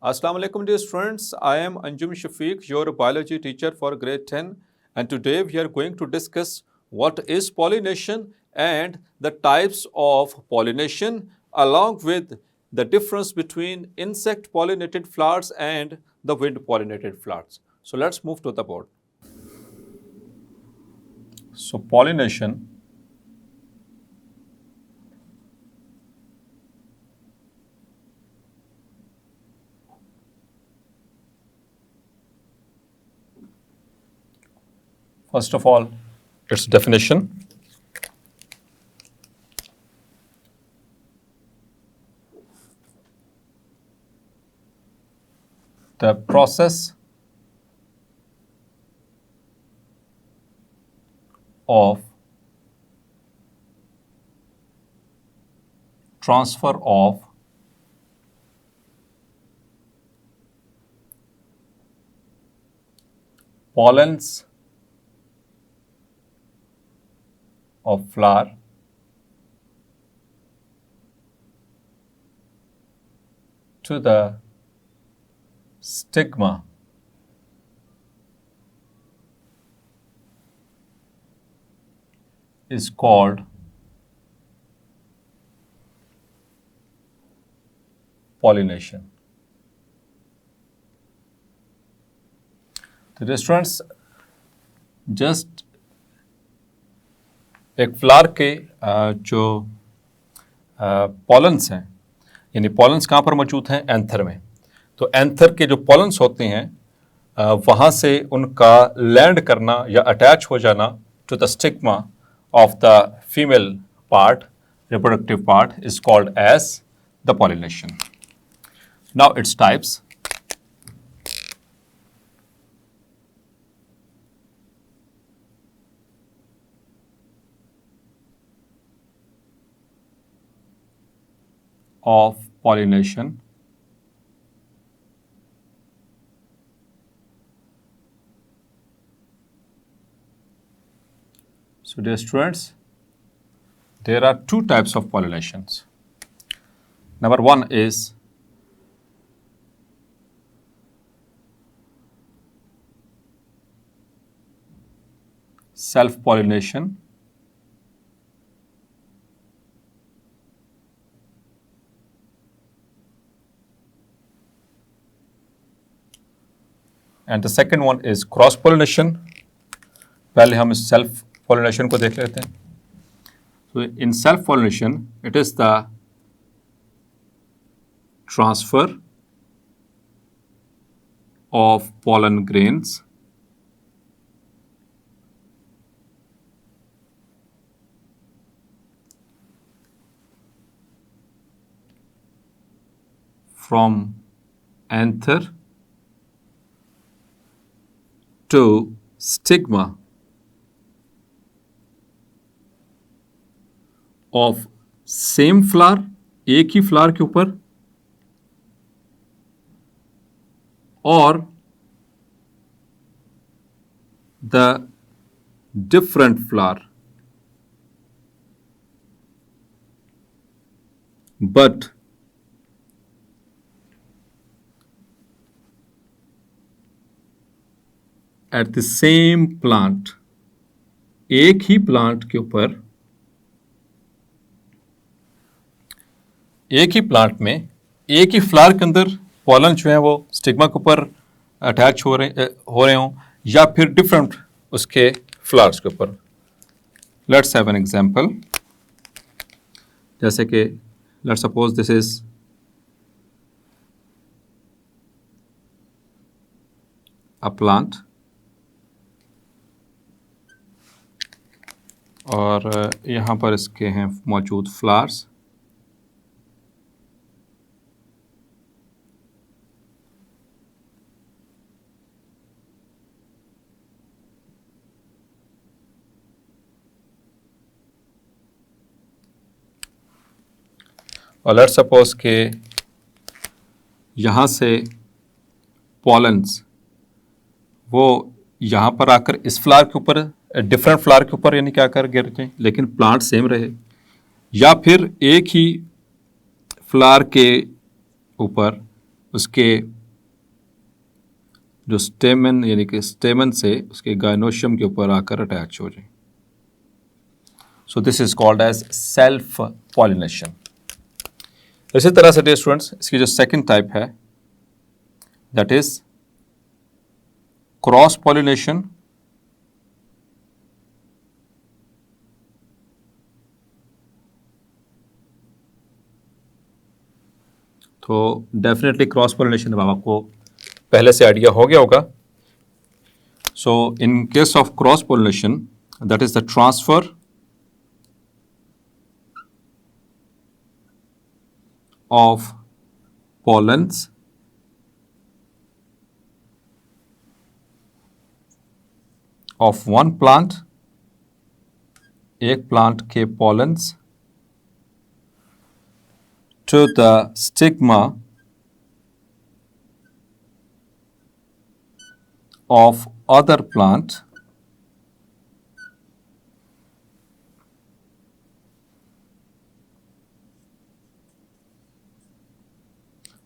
Assalamu alaikum dear students, I am Anjum Shafiq, your biology teacher for grade 10, and today we are going to discuss what is pollination and the types of pollination along with the difference between insect pollinated flowers and the wind pollinated flowers. So let's move to the board. So pollination first of all, its definition. The process of transfer of pollens of flower to the stigma is called pollination. तो students just एक flower के जो pollens हैं, यानी pollens कहाँ पर मौजूद हैं? एंथर में। तो एंथर के जो पॉलन्स होते हैं वहाँ से उनका लैंड करना या अटैच हो जाना to the stigma of the female part, reproductive part, is called as the pollination. Now its types. Of pollination. So dear students, there are two types of pollinations. Number one is self-pollination. And the second one is cross-pollination. पहले हम self pollination को देख लेते हैं. So in self pollination, it is the transfer of pollen grains from anther to stigma of same flower, एक ही flower के ऊपर, और the different flower, but at the same plant, एक ही प्लांट के ऊपर, एक ही प्लांट में एक ही फ्लावर के अंदर पॉलन जो है वो स्टिग्मा के ऊपर अटैच हो रहे हों, या फिर डिफरेंट उसके फ्लावर्स के ऊपर. Let's have an example. जैसे कि let's suppose this is a plant और यहाँ पर इसके हैं मौजूद फ्लावर्स. और लेट्स सपोज के यहाँ से पॉलन्स वो यहाँ पर आकर इस फ्लावर के ऊपर, डिफरेंट फ्लावर के ऊपर यानी क्या कर गिर जाए, लेकिन प्लांट सेम रहे, या फिर एक ही फ्लावर के ऊपर उसके जो स्टेमन यानी कि स्टेमन से उसके गाइनोशियम के ऊपर आकर अटैच हो जाए। So this is called as self pollination. इसी तरह से डियर स्टूडेंट्स, इसकी जो सेकंड टाइप है दैट इज क्रॉस पॉलिनेशन। तो डेफिनेटली क्रॉस पॉलिनेशन अब आपको पहले से आइडिया हो गया होगा। So in case of cross pollination that is the transfer of pollens of one plant, एक प्लांट के pollens to the stigma of other plant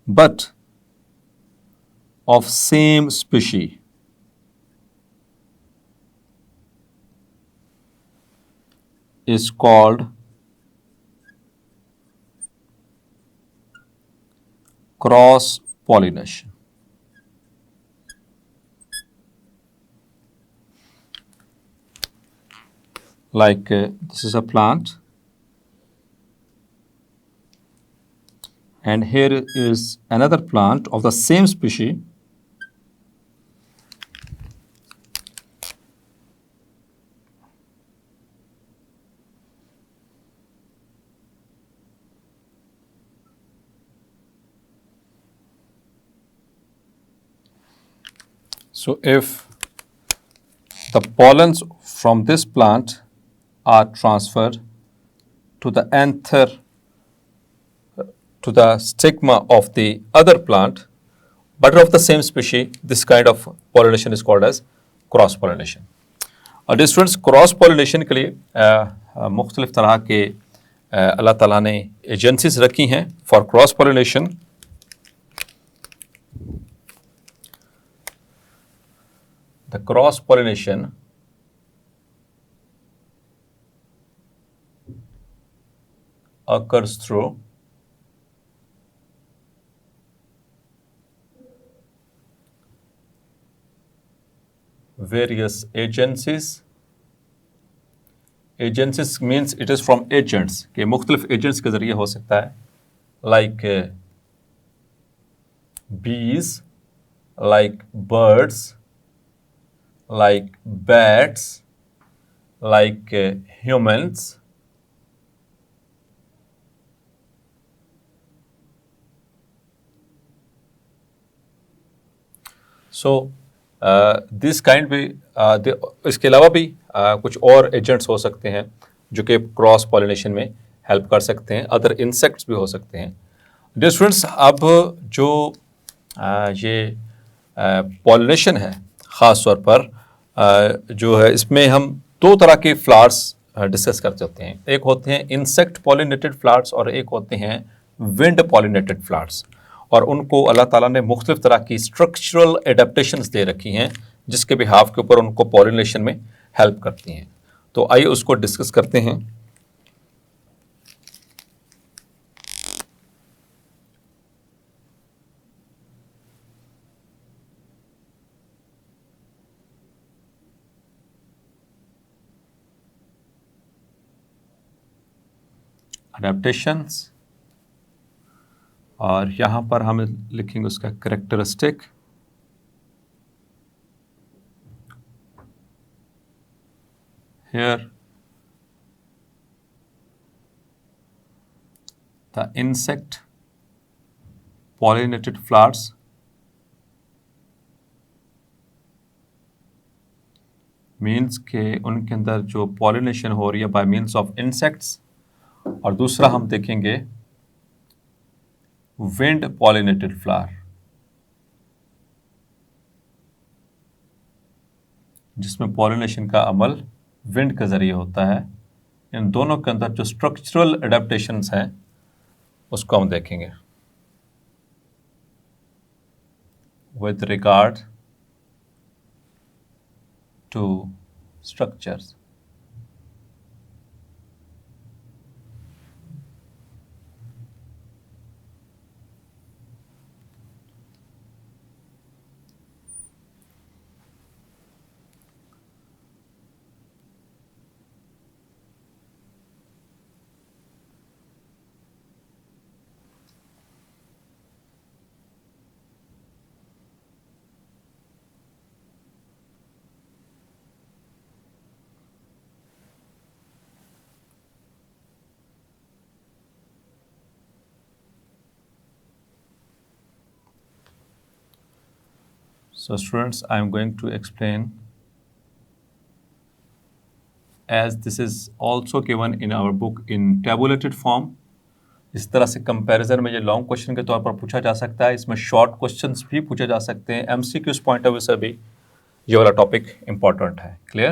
but of same species is called cross pollination. Like this is a plant and here is another plant of the same species so if the pollens from this plant are transferred to the anther to the stigma of the other plant but of the same species, this kind of pollination is called as cross pollination. और students cross pollination के लिए मुख्तलिफ तरह के अल्लाह ताला ने agencies रखी हैं for cross pollination. The cross pollination occurs through various agencies. Agencies means it is from agents के मुख्तलिफ agents के ज़रिए हो सकता है like bees, like birds, like bats, like humans. So this kind भी इसके अलावा भी कुछ और एजेंट्स हो सकते हैं जो कि क्रॉस पॉलिनेशन में हेल्प कर सकते हैं। अदर इंसेक्ट्स भी हो सकते हैं। डियर स्टूडेंट्स, अब जो ये पॉलिनेशन है ख़ास तौर पर जो है इसमें हम दो तरह के फ्लावर्स डिस्कस करते होते हैं। एक होते हैं इंसेक्ट पॉलिनेटेड फ्लावर्स और एक होते हैं विंड पॉलिनेटेड फ्लावर्स। और उनको अल्लाह ताला ने मुख्तलिफ तरह की स्ट्रक्चरल एडेप्टेशंस दे रखी हैं जिसके बिहाफ के ऊपर उनको पॉलिनेशन में हेल्प करती हैं। तो आइए उसको डिस्कस करते हैं। एडेप्टेशंस और यहाँ पर हम लिखेंगे उसका characteristic. Here the insect pollinated flowers means के उनके अंदर जो पॉलिनेशन हो रही है बाय मीन्स ऑफ इंसेक्ट्स। और दूसरा हम देखेंगे विंड पॉलिनेटेड फ्लावर जिसमें पॉलिनेशन का अमल विंड के जरिए होता है। इन दोनों के अंदर जो स्ट्रक्चरल एडेप्टेशंस हैं उसको हम देखेंगे। With regard to structures. So students, I am going to explain, as this is also given in our book in tabulated form. इस तरह से कंपैरिजन में ये लॉन्ग क्वेश्चन के तौर पर पूछा जा सकता है, इसमें शॉर्ट क्वेश्चंस भी पूछे जा सकते हैं, एमसीक्यूज पॉइंट ऑफ व्यू से भी ये वाला टॉपिक इंपॉर्टेंट है। क्लियर?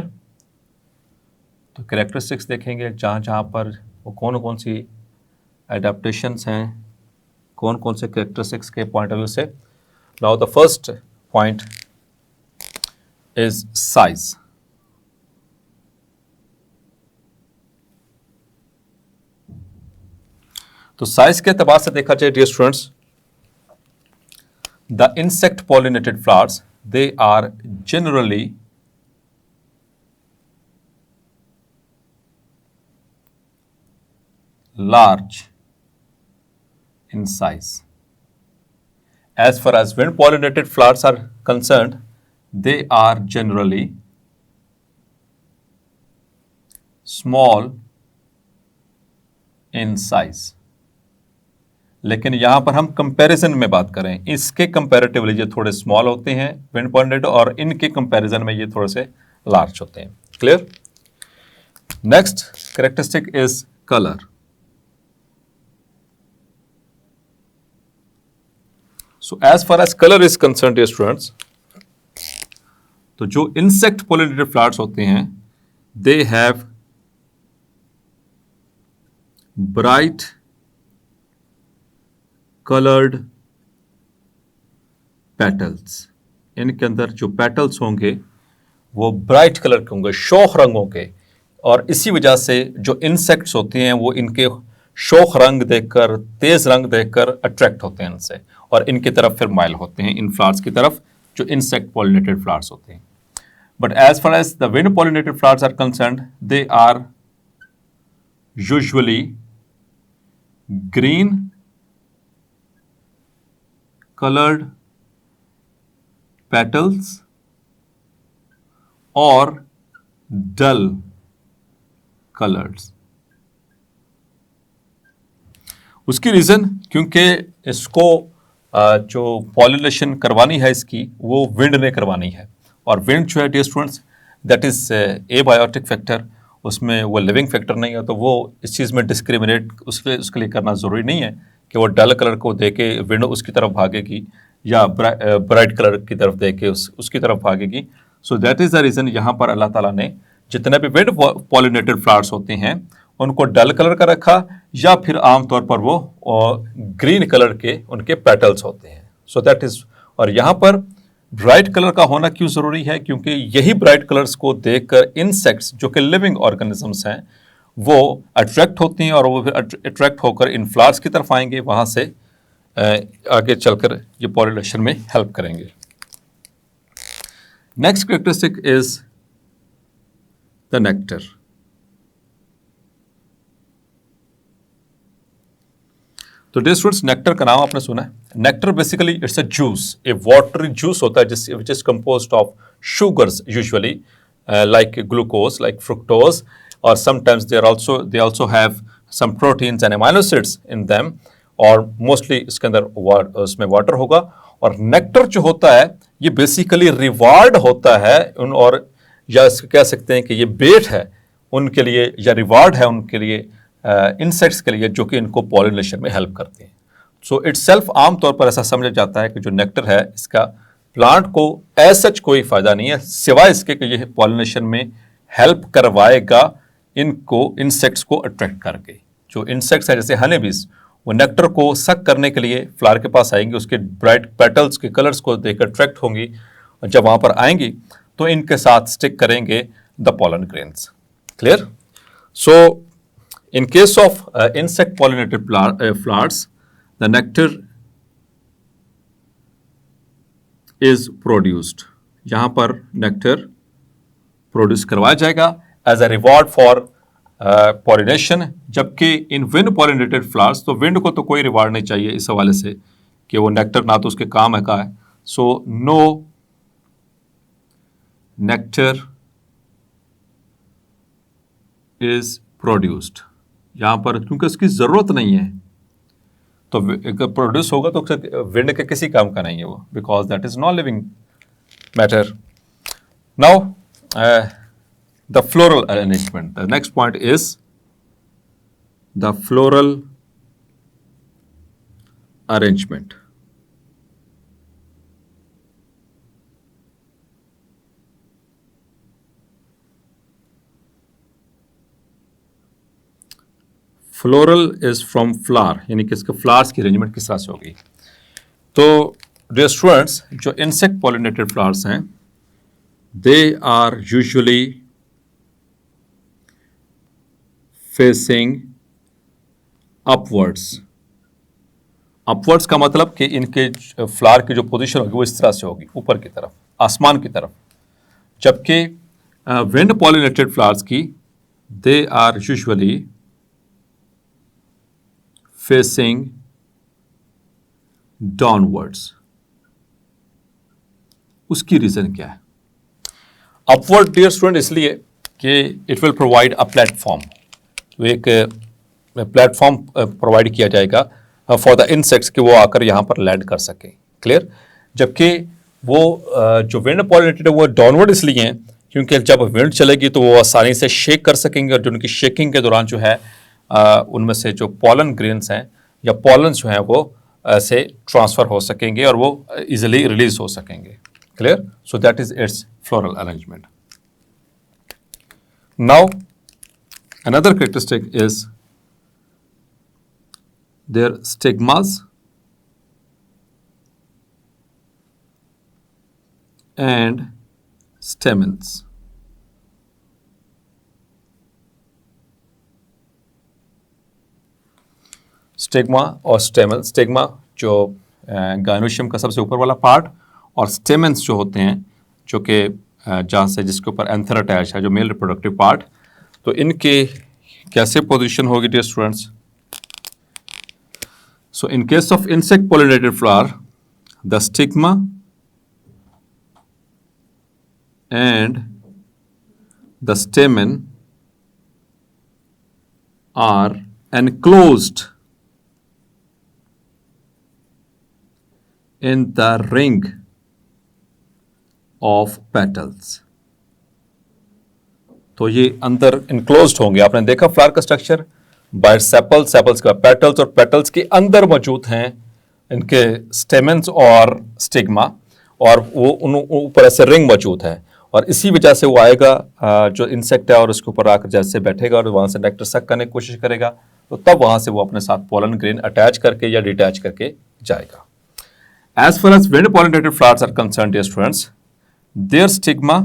तो कैरेक्टरिस्टिक्स देखेंगे जहाँ जहाँ पर वो कौन कौन सी एडेप्टेशंस हैं, कौन कौन से कैरेक्टरिस्टिक्स के पॉइंट ऑफ व्यू से। Now the first point is size. तो साइज के एतबार से देखा जाए dear students, the insect pollinated flowers they are generally large in size. As far as wind pollinated flowers are concerned, they are generally small in size. लेकिन यहां पर हम कंपैरिजन में बात करें, इसके कंपैरेटिवली ये थोड़े स्मॉल होते हैं विंड पॉलिनेटेड, और इनके कंपैरिजन में ये थोड़े से लार्ज होते हैं। Clear? Next characteristic is colour. So as far as color is concerned, dear students, तो जो insect pollinated flowers होते हैं, they have bright colored petals. इनके अंदर जो petals होंगे वो bright color के होंगे, शोख रंगों के, और इसी वजह से जो insects होते हैं वो इनके शोख रंग देखकर, तेज रंग देखकर अट्रैक्ट होते हैं इनसे, और इनकी तरफ फिर माइल होते हैं, इन फ्लावर्स की तरफ जो इंसेक्ट पॉलिनेटेड फ्लावर्स होते हैं। But as far as the wind pollinated flowers are concerned, they are usually green coloured petals और डल कलर्स। उसकी रीज़न, क्योंकि इसको जो पॉलिनेशन करवानी है इसकी वो विंड ने करवानी है, और विंड जो है dear students that is abiotic factor, उसमें वो लिविंग फैक्टर नहीं है, तो वो इस चीज़ में डिस्क्रिमिनेट उसके लिए करना ज़रूरी नहीं है कि वो डल कलर को दे के विंड उसकी तरफ भागेगी या ब्राइट कलर की तरफ दे के उसकी तरफ भागेगी। So that is the reason यहाँ पर अल्लाह ताला ने जितने भी विंड पॉलिनेटेड फ्लावर्स होते हैं उनको डल कलर का रखा, या फिर आमतौर पर वो ग्रीन कलर के उनके पेटल्स होते हैं। सो दैट इज, और यहाँ पर ब्राइट कलर का होना क्यों ज़रूरी है? क्योंकि यही ब्राइट कलर्स को देखकर इंसेक्ट्स जो कि लिविंग ऑर्गेनिजम्स हैं वो अट्रैक्ट होती हैं, और वो फिर अट्रैक्ट होकर इन फ्लावर्स की तरफ आएंगे, वहाँ से आगे चलकर ये पॉलिनेशन में हेल्प करेंगे। Next characteristic is the nectar. तो डियर स्टूडेंट्स, नेक्टर का नाम आपने सुना है। Nectar basically it's a juice, a watery juice होता है जिस which is composed of sugars usually like glucose, like fructose, और sometimes they also have some proteins and amino acids in them, और मोस्टली इसके अंदर उसमें वाटर होगा। और नेक्टर जो होता है ये बेसिकली रिवार्ड होता है उन, और या इसको कह सकते हैं कि ये बेट है उनके लिए, या रिवार्ड है उनके लिए, इंसेक्ट्स के लिए, जो कि इनको पॉलिनेशन में हेल्प करते हैं। सो इट्स सेल्फ आमतौर पर ऐसा समझा जाता है कि जो नेक्टर है इसका प्लांट को एज सच कोई फ़ायदा नहीं है, सिवाय इसके कि ये पॉलिनेशन में हेल्प करवाएगा इनको, इंसेक्ट्स को अट्रैक्ट करके। जो इंसेक्ट्स है जैसे हनी बीज, वो नेक्टर को सक करने के लिए फ्लावर के पास आएंगे, उसके ब्राइट पेटल्स के कलर्स को देखकर अट्रैक्ट होंगी, और जब वहाँ पर आएंगी तो इनके साथ स्टिक करेंगे the pollen grains. Clear? So in case of insect pollinated flowers the nectar is produced, यहां पर नेक्टर प्रोड्यूस करवाया जाएगा as a reward for pollination. जबकि इन विंड पॉलिनेटेड फ्लावर्स, तो विंड को तो कोई रिवार्ड नहीं चाहिए इस हवाले से कि वो नेक्टर ना तो उसके काम है का है। So no nectar is produced, यहां पर क्योंकि उसकी जरूरत नहीं है, तो प्रोड्यूस होगा तो विंड के किसी काम का नहीं है वो, because that is non living matter. Now the floral arrangement, the next point is the floral arrangement. Floral is from flower, यानी कि इसके फ्लावर्स की अरेंजमेंट किस तरह से होगी। तो डियर स्टूडेंट्स, जो इंसेक्ट पॉलिनेटेड फ्लावर्स हैं they are usually facing upwards. Upwards का मतलब कि इनके फ्लावर की जो पोजीशन होगी वो इस तरह से होगी, ऊपर की तरफ, आसमान की तरफ। जबकि विंड पॉलिनेटेड फ्लावर्स की they are usually facing downwards. उसकी रीजन क्या है? अपवर्ड डियर स्टूडेंट इसलिए कि it will provide a platform, तो एक प्लेटफॉर्म प्रोवाइड किया जाएगा फॉर द इंसेक्ट्स कि वो आकर यहाँ पर लैंड कर सकें। क्लियर? जबकि वो जो विंड पॉलिनेटेड है वो डाउनवर्ड इसलिए हैं क्योंकि जब विंड चलेगी तो वो आसानी से शेक कर सकेंगे, और जो उनकी शेकिंग के दौरान जो है उनमें से जो पॉलन ग्रेन्स हैं या पॉलन जो हैं वो ऐसे ट्रांसफ़र हो सकेंगे और वो इजीली रिलीज हो सकेंगे। Clear? So that is it's floral arrangement. Now another characteristic is their stigmas and stamens. Stigma और स्टेमन, स्टिग्मा जो गाइनोशियम का सबसे ऊपर वाला पार्ट, और स्टेमेंस जो होते हैं जो कि जहाँ से जिसके ऊपर एंथर अटैच है, जो मेल रिप्रोडक्टिव पार्ट, तो इनके कैसे पोजीशन होगी dear students? So in case of insect pollinated flower the stigma and the stamen are enclosed in the ring of petals। तो ये अंदर इनक्लोज्ड होंगे। आपने देखा फ्लावर का स्ट्रक्चर, बाय सेपल्स, सेपल्स का पेटल्स, और पेटल्स के अंदर मौजूद हैं इनके स्टेमेंस और स्टिग्मा, और वो उन ऊपर ऐसे रिंग मौजूद है, और इसी वजह से वो आएगा जो इंसेक्ट है और उसके ऊपर आकर जैसे बैठेगा और वहाँ से नेक्टर सक करने की कोशिश करेगा, तो तब वहाँ से वो अपने साथ पोलन ग्रेन अटैच करके या डिटैच करके जाएगा। As far as wind pollinated flowers are concerned, dear students, their stigma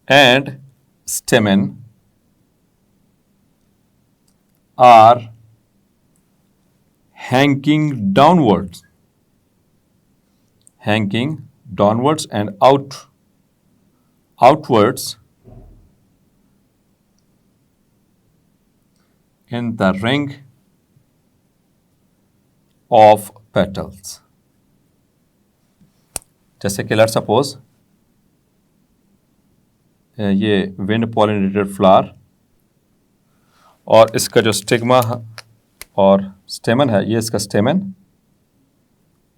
and stamen are hanging downwards and outwards in the ring of petals। जैसे कि लेट्स सपोज ये विंड पॉलिनेटेड फ्लावर और इसका जो स्टिग्मा और स्टेमन है, ये इसका स्टेमन,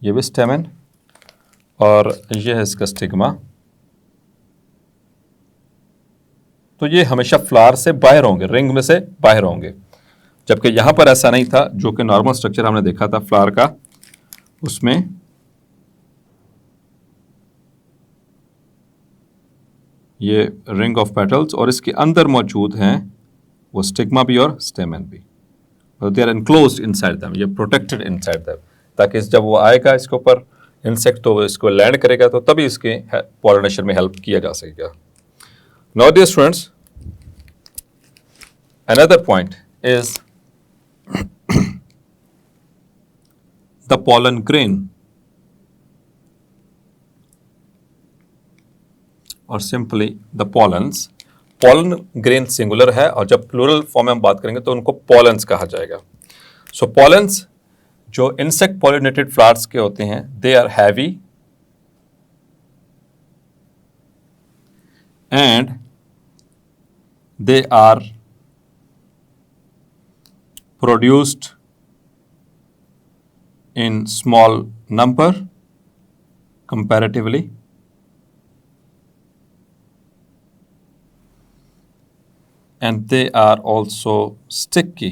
ये भी स्टेमन, और ये है इसका स्टिग्मा। तो ये हमेशा फ्लावर से बाहर होंगे, रिंग में से बाहर होंगे, जबकि यहाँ पर ऐसा नहीं था। जो कि नॉर्मल स्ट्रक्चर हमने देखा था फ्लावर का, उसमें ये रिंग ऑफ पेटल्स और इसके अंदर मौजूद हैं वो स्टिग्मा भी और स्टेमन भी, they are enclosed inside them, ये प्रोटेक्टेड इनसाइड देम, ताकि जब वो आएगा इसके ऊपर इंसेक्ट तो इसको लैंड करेगा तो तभी इसके पॉलिनेशन में हेल्प किया जा सकेगा. Now dear students, another point is the pollen grain or simply the pollens. pollen grain singular है और जब प्लूरल फॉर्म में हम बात करेंगे तो उनको pollens कहा जाएगा. So pollens जो insect pollinated flowers के होते हैं, they are heavy and they are produced in small number comparatively, and they are also sticky.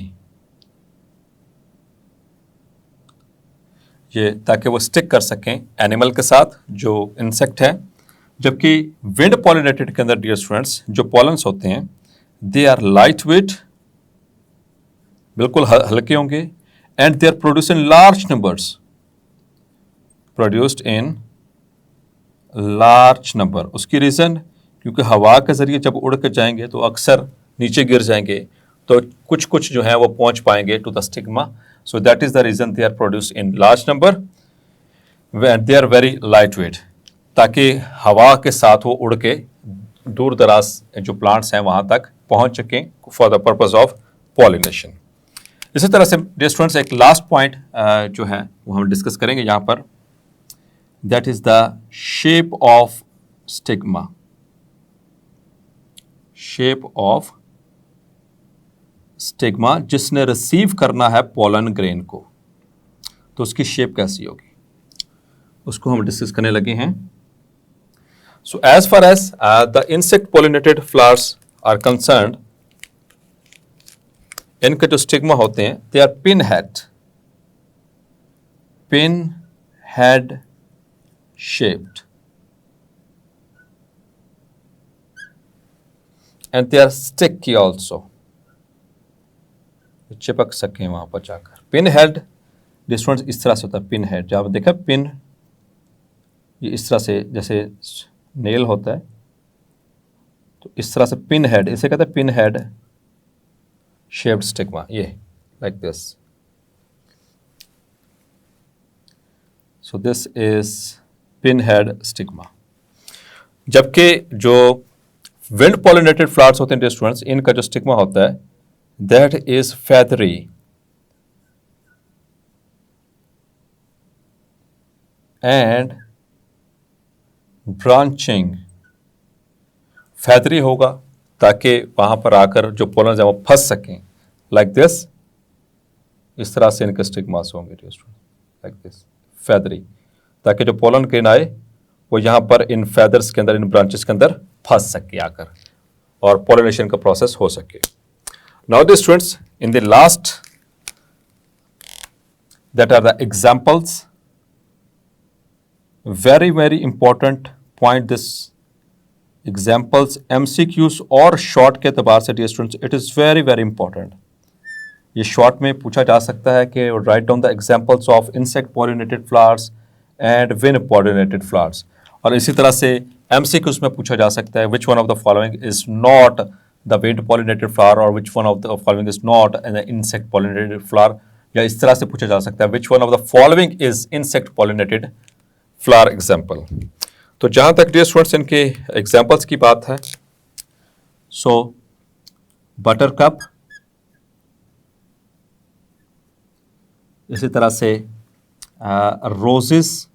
ये ताकि वो स्टिक कर सकें एनिमल के साथ जो इंसेक्ट है. जबकि विंड पॉलिनेटेड के अंदर डियर स्टूडेंट्स जो पॉलन्स होते हैं दे आर लाइट वेट, बिल्कुल हल्के होंगे, and they are produce in large numbers, produced in large number. उसकी रीज़न क्योंकि हवा के ज़रिए जब उड़ के जाएंगे तो अक्सर नीचे गिर जाएंगे, तो कुछ कुछ जो है वो पहुंच पाएंगे to the stigma. So that is the reason they are produced in large number and they are very light weight, ताकि हवा के साथ वो उड़ के दूर दराज जो प्लांट्स हैं वहाँ तक पहुँच सकें for the purpose of pollination. इसी तरह से डियर स्टूडेंट्स एक लास्ट पॉइंट जो है वो हम डिस्कस करेंगे यहाँ पर, that is the shape of stigma. Shape of stigma, जिसने रिसीव करना है पोलन ग्रेन को, तो उसकी शेप कैसी होगी उसको हम डिस्कस करने लगे हैं. So as far as the insect pollinated flowers are concerned, इनके जो स्टिग्मा होते हैं they are pin head shaped and they are sticky also, चिपक सकें वहां पर जाकर. पिन हेड डिस्टेंस इस तरह से होता है. पिन हेड जब देखा पिन ये इस तरह से जैसे नेल होता है, तो इस तरह से पिन हेड, इसे कहते हैं पिन हेड शेप्ड स्टिग्मा, ये like this. So this is pin head stigma. जबकि जो विंड पॉलिनेटेड फ्लावर्स होते हैं स्टूडेंट्स, इनका जो स्टिग्मा होता है that is feathery and branching. feathery होगा ताकि वहां पर आकर जो पोलन है वो फंस सकें, लाइक दिस. इस तरह से इनके स्टिग्मास होंगे लाइक दिस, feathery, ताकि जो पोलन ग्रेन आए वो यहाँ पर इन फेदर्स के अंदर, इन ब्रांचेस के अंदर फंस सके आकर और पॉलिनेशन का प्रोसेस हो सके. Now the students, in the last, that are the examples, very very important point. This examples MCQs और short के एतबार से dear students, it is very very important. ये short में पूछा जा सकता है कि write down the examples of insect pollinated flowers and wind pollinated flowers. और इसी तरह से MCQs में पूछा जा सकता है which one of the following is not the wind pollinated flower or which one of the following is not an insect pollinated flower. या इस तरह से पूछा जा सकता है which one of the following is insect pollinated flower example. तो जहाँ तक डियर स्टूडेंट्स इनके एग्जाम्पल्स की बात है, सो बटरकप, इसी तरह से रोजेस,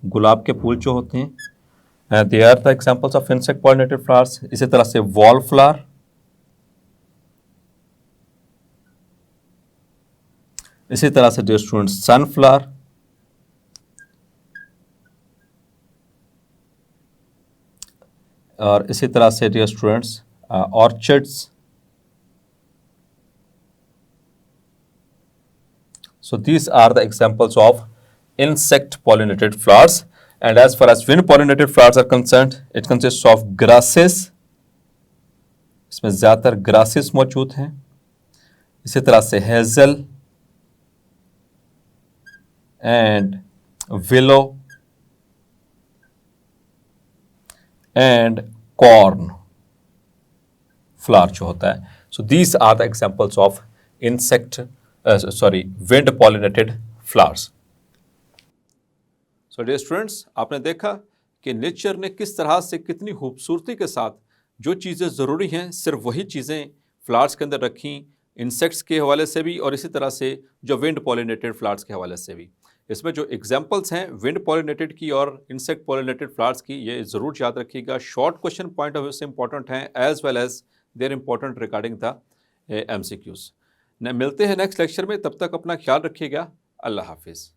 गुलाब के फूल जो होते हैं, they are the examples of insect pollinated flowers. इसी तरह से वॉल फ्लावर, इसी तरह से डियर स्टूडेंट्स सनफ्लावर, और इसी तरह से dear students orchids. So these are the examples of insect pollinated flowers. And as far as wind pollinated flowers are concerned, it consists of grasses. इसमें ज़्यादातर grasses मौजूद हैं. इसी तरह से hazel and willow and corn flower जो होता है. So these are the examples of wind pollinated flowers. So dear students, आपने देखा कि नेचर ने किस तरह से कितनी खूबसूरती के साथ जो चीज़ें ज़रूरी हैं सिर्फ वही चीज़ें फ्लावर्स के अंदर रखी, इंसेक्ट्स के हवाले से भी और इसी तरह से जो विंड पॉलिनेटेड फ्लावर्स के हवाले से भी. इसमें जो एग्जांपल्स हैं विंड पॉलिनेटेड की और इंसेक्ट पॉलिनेटेड फ्लावर्स की, ये ज़रूर याद रखिएगा. Short question point of view से इंपॉर्टेंट हैं as well as they are important regarding the MCQs. मिलते हैं नेक्स्ट लेक्चर में, तब तक अपना ख्याल रखिएगा. अल्लाह हाफिज़.